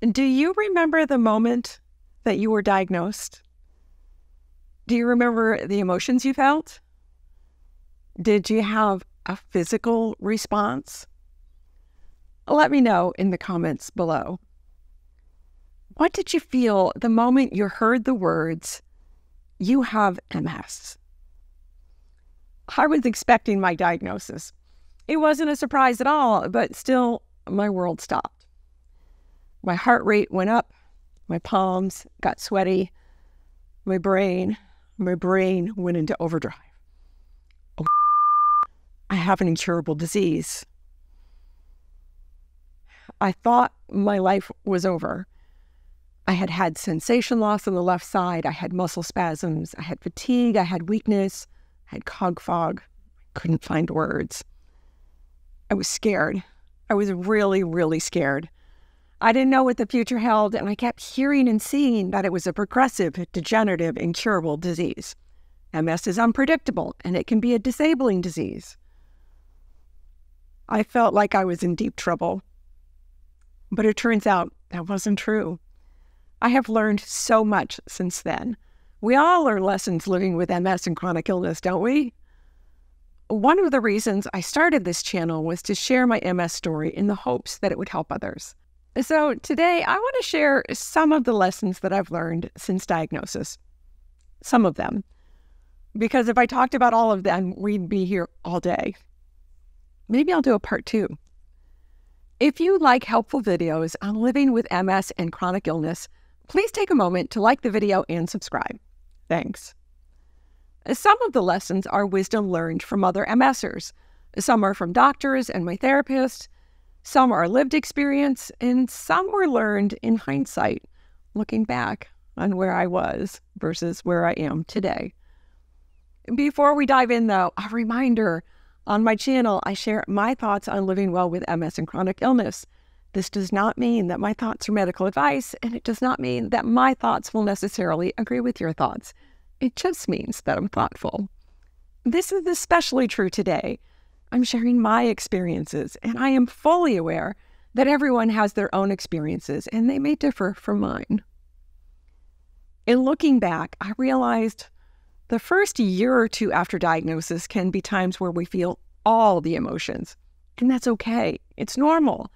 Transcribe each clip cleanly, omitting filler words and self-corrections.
Do you remember the moment that you were diagnosed? Do you remember the emotions you felt? Did you have a physical response? Let me know in the comments below. What did you feel the moment you heard the words, "You have MS"? I was expecting my diagnosis. It wasn't a surprise at all, but still, my world stopped. My heart rate went up, my palms got sweaty, my brain went into overdrive. Oh, I have an incurable disease. I thought my life was over. I had had sensation loss on the left side. I had muscle spasms. I had fatigue. I had weakness. I had cog fog. I couldn't find words. I was scared. I was really, really scared. I didn't know what the future held, and I kept hearing and seeing that it was a progressive, degenerative, incurable disease. MS is unpredictable, and it can be a disabling disease. I felt like I was in deep trouble. But it turns out that wasn't true. I have learned so much since then. We all learn lessons living with MS and chronic illness, don't we? One of the reasons I started this channel was to share my MS story in the hopes that it would help others. So today I want to share some of the lessons that I've learned since diagnosis. Some of them. Because if I talked about all of them, we'd be here all day. Maybe I'll do a part 2. If you like helpful videos on living with MS and chronic illness, please take a moment to like the video and subscribe. Thanks. Some of the lessons are wisdom learned from other MSers. Some are from doctors and my therapist. Some are lived experience, and some were learned in hindsight, looking back on where I was versus where I am today. Before we dive in, though, a reminder. On my channel, I share my thoughts on living well with MS and chronic illness. This does not mean that my thoughts are medical advice, and it does not mean that my thoughts will necessarily agree with your thoughts. It just means that I'm thoughtful. This is especially true today. I'm sharing my experiences, and I am fully aware that everyone has their own experiences, and they may differ from mine. In looking back, I realized the first year or two after diagnosis can be times where we feel all the emotions, and that's okay. It's normal.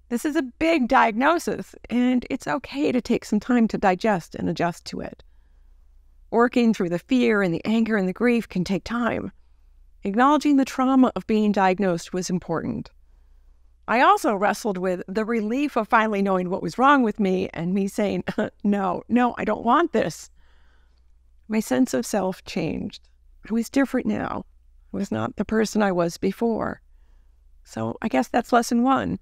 This is a big diagnosis, and it's okay to take some time to digest and adjust to it. Working through the fear and the anger and the grief can take time. Acknowledging the trauma of being diagnosed was important. I also wrestled with the relief of finally knowing what was wrong with me and me saying, no, I don't want this. My sense of self changed. I was different now. I was not the person I was before. So I guess that's lesson 1.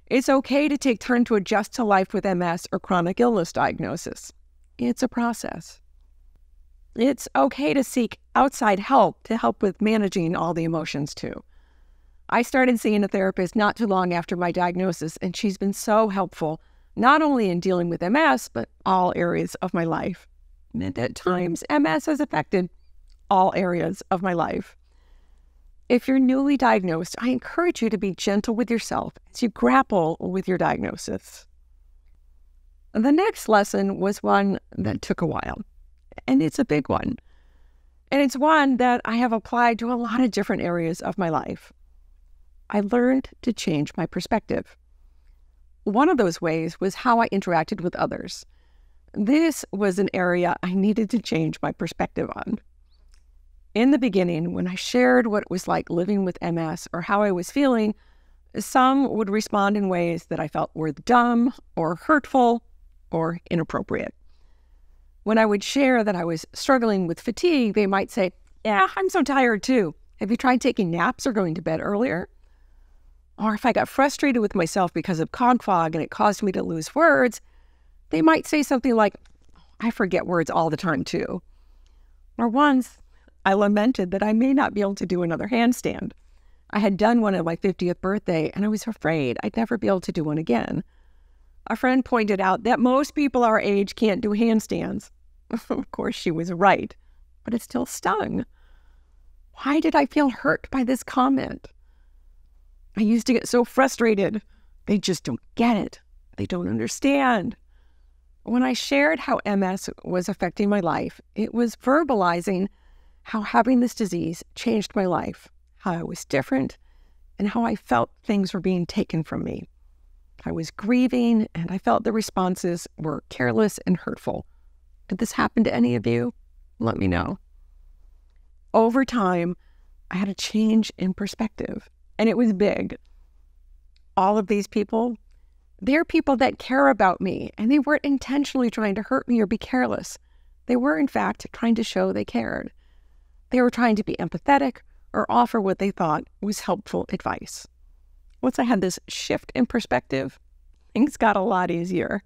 It's okay to take time to adjust to life with MS or chronic illness diagnosis. It's a process. It's okay to seek outside help to help with managing all the emotions too. I started seeing a therapist not too long after my diagnosis, and she's been so helpful, not only in dealing with MS, but all areas of my life. And at times, MS has affected all areas of my life. If you're newly diagnosed, I encourage you to be gentle with yourself as you grapple with your diagnosis. The next lesson was one that took a while, and it's a big one. And it's one that I have applied to a lot of different areas of my life. I learned to change my perspective. One of those ways was how I interacted with others. This was an area I needed to change my perspective on. In the beginning, when I shared what it was like living with MS or how I was feeling, some would respond in ways that I felt were dumb or hurtful or inappropriate. When I would share that I was struggling with fatigue, they might say, "Yeah, I'm so tired too. Have you tried taking naps or going to bed earlier?" Or if I got frustrated with myself because of cog fog and it caused me to lose words, they might say something like, "I forget words all the time too." Or once, I lamented that I may not be able to do another handstand. I had done one on my 50th birthday, and I was afraid I'd never be able to do one again. A friend pointed out that most people our age can't do handstands. Of course, she was right, but it still stung. Why did I feel hurt by this comment? I used to get so frustrated. They just don't get it. They don't understand. When I shared how MS was affecting my life, it was verbalizing how having this disease changed my life, how I was different, and how I felt things were being taken from me. I was grieving, and I felt the responses were careless and hurtful. Did this happen to any of you? Let me know. Over time, I had a change in perspective, and it was big. All of these people, they're people that care about me, and they weren't intentionally trying to hurt me or be careless. They were, in fact, trying to show they cared. They were trying to be empathetic or offer what they thought was helpful advice. Once I had this shift in perspective, things got a lot easier.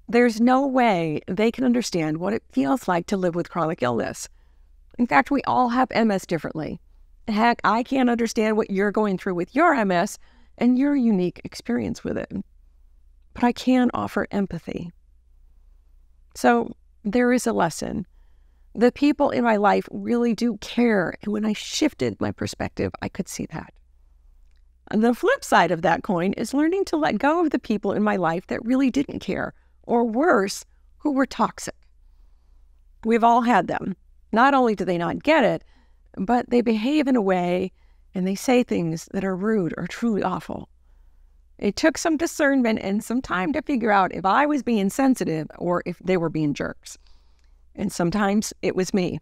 There's no way they can understand what it feels like to live with chronic illness. In fact, we all have MS differently. Heck, I can't understand what you're going through with your MS and your unique experience with it. But I can offer empathy. So there is a lesson. The people in my life really do care, and when I shifted my perspective, I could see that. And the flip side of that coin is learning to let go of the people in my life that really didn't care, or worse, who were toxic. We've all had them. Not only do they not get it, but they behave in a way and they say things that are rude or truly awful. It took some discernment and some time to figure out if I was being sensitive or if they were being jerks. And sometimes it was me.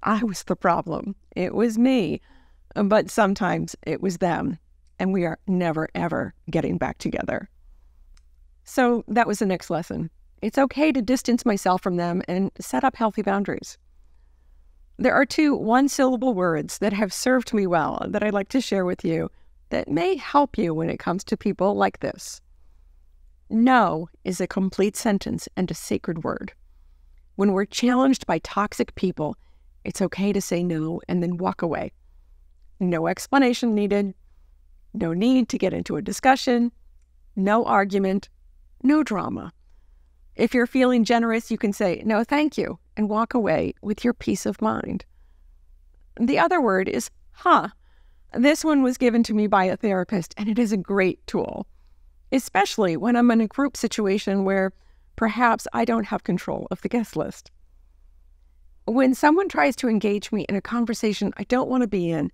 I was the problem. It was me. But sometimes it was them. And we are never, ever getting back together. So that was the next lesson. It's okay to distance myself from them and set up healthy boundaries. There are 2 one-syllable words that have served me well that I'd like to share with you that may help you when it comes to people like this. No is a complete sentence and a sacred word. When we're challenged by toxic people, it's okay to say no and then walk away. No explanation needed. No need to get into a discussion. No argument. No drama. If you're feeling generous, you can say, no, thank you, and walk away with your peace of mind. The other word is, This one was given to me by a therapist, and it is a great tool, especially when I'm in a group situation where perhaps I don't have control of the guest list. When someone tries to engage me in a conversation I don't want to be in,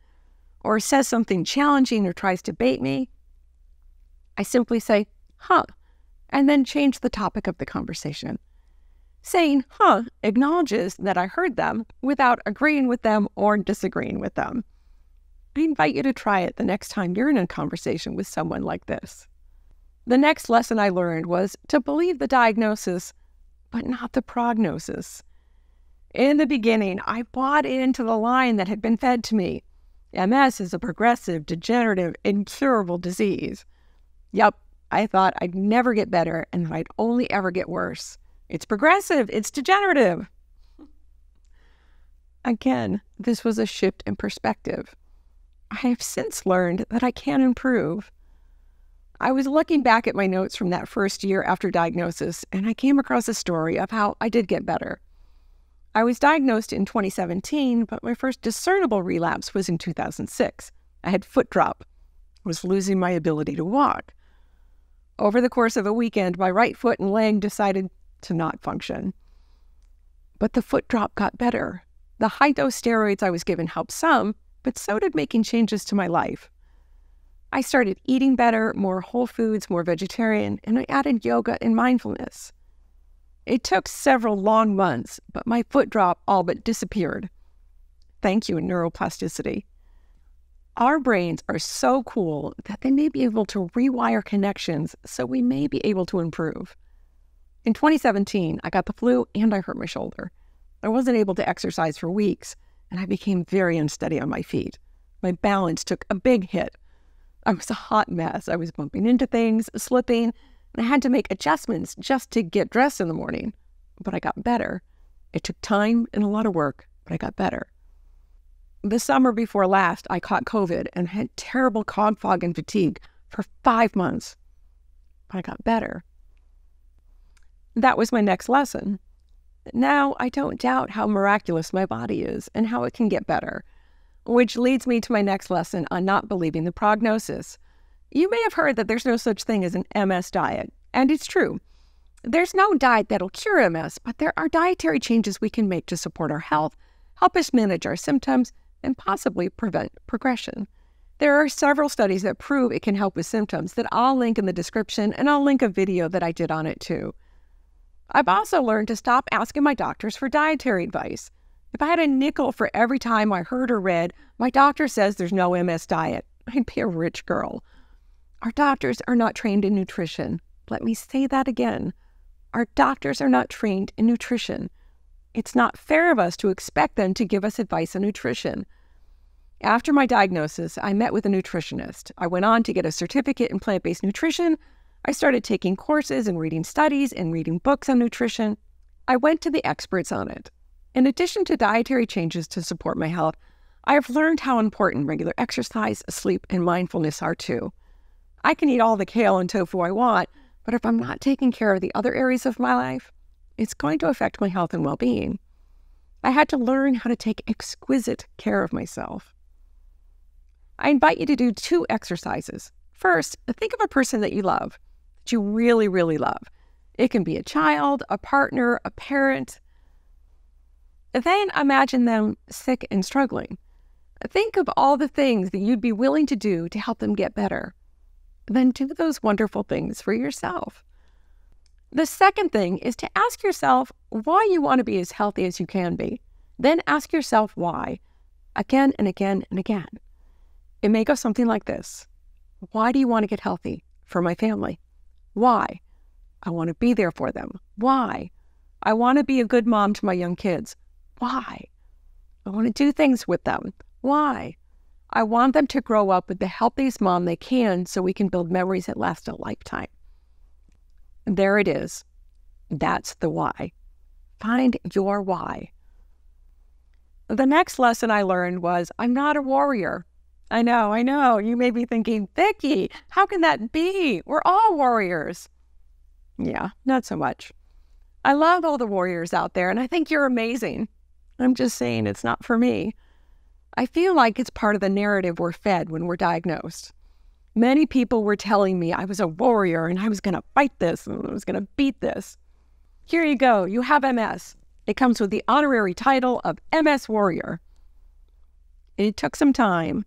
or says something challenging or tries to bait me, I simply say, and then change the topic of the conversation. Saying, acknowledges that I heard them without agreeing with them or disagreeing with them. I invite you to try it the next time you're in a conversation with someone like this. The next lesson I learned was to believe the diagnosis, but not the prognosis. In the beginning, I bought into the line that had been fed to me. MS is a progressive, degenerative, incurable disease. Yep, I thought I'd never get better and that I'd only ever get worse. It's progressive, it's degenerative. Again, this was a shift in perspective. I have since learned that I can improve. I was looking back at my notes from that first year after diagnosis, and I came across a story of how I did get better. I was diagnosed in 2017, but my first discernible relapse was in 2006. I had foot drop. I was losing my ability to walk. Over the course of a weekend, my right foot and leg decided to not function. But the foot drop got better. The high-dose steroids I was given helped some, but so did making changes to my life. I started eating better, more whole foods, more vegetarian, and I added yoga and mindfulness. It took several long months, but my foot drop all but disappeared. Thank you, neuroplasticity. Our brains are so cool that they may be able to rewire connections, so we may be able to improve. In 2017, I got the flu and I hurt my shoulder. I wasn't able to exercise for weeks, and I became very unsteady on my feet. My balance took a big hit. I was a hot mess. I was bumping into things, slipping, and I had to make adjustments just to get dressed in the morning. But I got better. It took time and a lot of work, but I got better. The summer before last, I caught COVID and had terrible cough, fog, and fatigue for 5 months. But I got better. That was my next lesson. Now I don't doubt how miraculous my body is and how it can get better, which leads me to my next lesson on not believing the prognosis. You may have heard that there's no such thing as an MS diet, and it's true. There's no diet that'll cure MS, but there are dietary changes we can make to support our health, help us manage our symptoms, and possibly prevent progression. There are several studies that prove it can help with symptoms that I'll link in the description, and I'll link a video that I did on it too. I've also learned to stop asking my doctors for dietary advice. If I had a nickel for every time I heard or read, my doctor says there's no MS diet, I'd be a rich girl. Our doctors are not trained in nutrition. Let me say that again. Our doctors are not trained in nutrition. It's not fair of us to expect them to give us advice on nutrition. After my diagnosis, I met with a nutritionist. I went on to get a certificate in plant-based nutrition. I started taking courses and reading studies and reading books on nutrition. I went to the experts on it. In addition to dietary changes to support my health, I have learned how important regular exercise, sleep, and mindfulness are too. I can eat all the kale and tofu I want, but if I'm not taking care of the other areas of my life, it's going to affect my health and well-being. I had to learn how to take exquisite care of myself. I invite you to do 2 exercises. First, think of a person that you love, that you really, really love. It can be a child, a partner, a parent. Then imagine them sick and struggling. Think of all the things that you'd be willing to do to help them get better. Then do those wonderful things for yourself. The second thing is to ask yourself why you want to be as healthy as you can be. Then ask yourself why, again and again and again. It may go something like this. Why do you want to get healthy? For my family. Why? I want to be there for them. Why? I want to be a good mom to my young kids. Why? I want to do things with them. Why? I want them to grow up with the healthiest mom they can so we can build memories that last a lifetime. And there it is. That's the why. Find your why. The next lesson I learned was I'm not a warrior. I know. You may be thinking, Vicki, how can that be? We're all warriors. Yeah, not so much. I love all the warriors out there, and I think you're amazing. I'm just saying it's not for me. I feel like it's part of the narrative we're fed when we're diagnosed. Many people were telling me I was a warrior and I was going to fight this and I was going to beat this. Here you go. You have MS. It comes with the honorary title of MS Warrior. It took some time,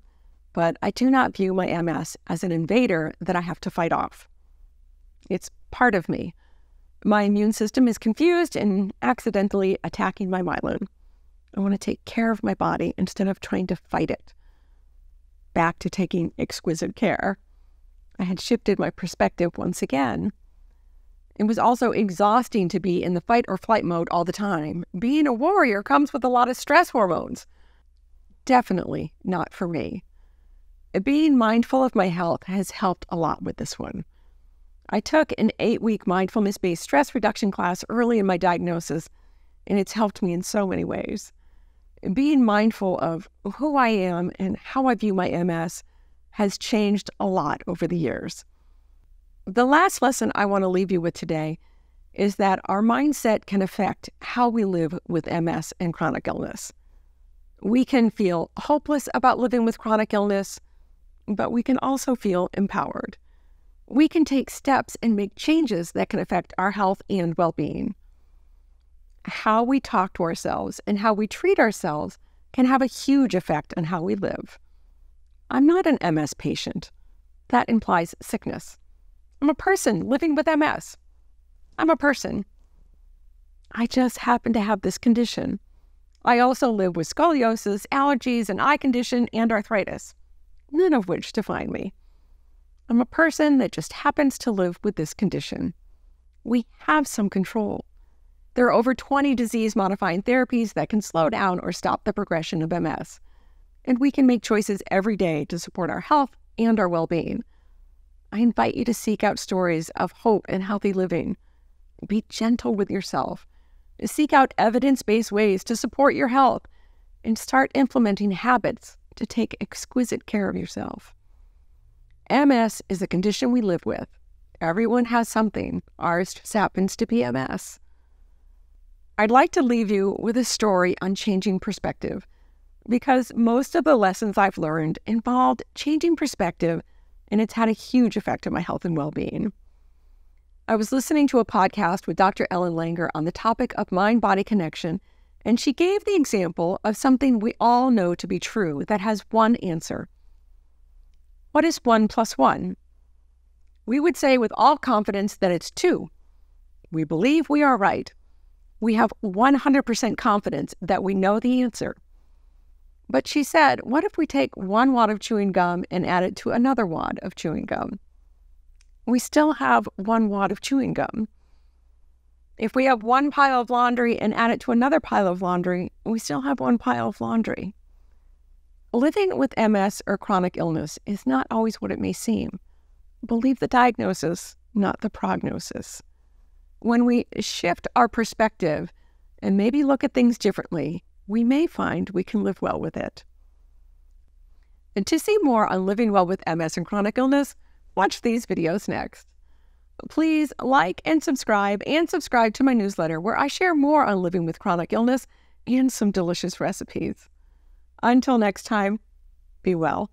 but I do not view my MS as an invader that I have to fight off. It's part of me. My immune system is confused and accidentally attacking my myelin. I want to take care of my body instead of trying to fight it. Back to taking exquisite care. I had shifted my perspective once again. It was also exhausting to be in the fight or flight mode all the time. Being a warrior comes with a lot of stress hormones. Definitely not for me. Being mindful of my health has helped a lot with this one. I took an 8-week mindfulness-based stress reduction class early in my diagnosis, and it's helped me in so many ways. Being mindful of who I am and how I view my MS has changed a lot over the years. The last lesson I want to leave you with today is that our mindset can affect how we live with MS and chronic illness. We can feel hopeless about living with chronic illness, but we can also feel empowered. We can take steps and make changes that can affect our health and well-being. How we talk to ourselves and how we treat ourselves can have a huge effect on how we live. I'm not an MS patient. That implies sickness. I'm a person living with MS. I'm a person. I just happen to have this condition. I also live with scoliosis, allergies, an eye condition, and arthritis, none of which define me. I'm a person that just happens to live with this condition. We have some control. There are over 20 disease-modifying therapies that can slow down or stop the progression of MS. And we can make choices every day to support our health and our well-being. I invite you to seek out stories of hope and healthy living. Be gentle with yourself. Seek out evidence-based ways to support your health and start implementing habits to take exquisite care of yourself. MS is a condition we live with. Everyone has something. Ours just happens to be MS. I'd like to leave you with a story on changing perspective, because most of the lessons I've learned involved changing perspective and it's had a huge effect on my health and well-being. I was listening to a podcast with Dr. Ellen Langer on the topic of mind-body connection, and she gave the example of something we all know to be true that has one answer. What is 1 + 1? We would say with all confidence that it's 2. We believe we are right. We have 100% confidence that we know the answer. But she said, what if we take 1 wad of chewing gum and add it to another wad of chewing gum? We still have 1 wad of chewing gum. If we have 1 pile of laundry and add it to another pile of laundry, we still have 1 pile of laundry. Living with MS or chronic illness is not always what it may seem. Believe the diagnosis, not the prognosis. When we shift our perspective and maybe look at things differently, we may find we can live well with it. And to see more on living well with MS and chronic illness, watch these videos next. Please like and subscribe to my newsletter where I share more on living with chronic illness and some delicious recipes. Until next time, be well.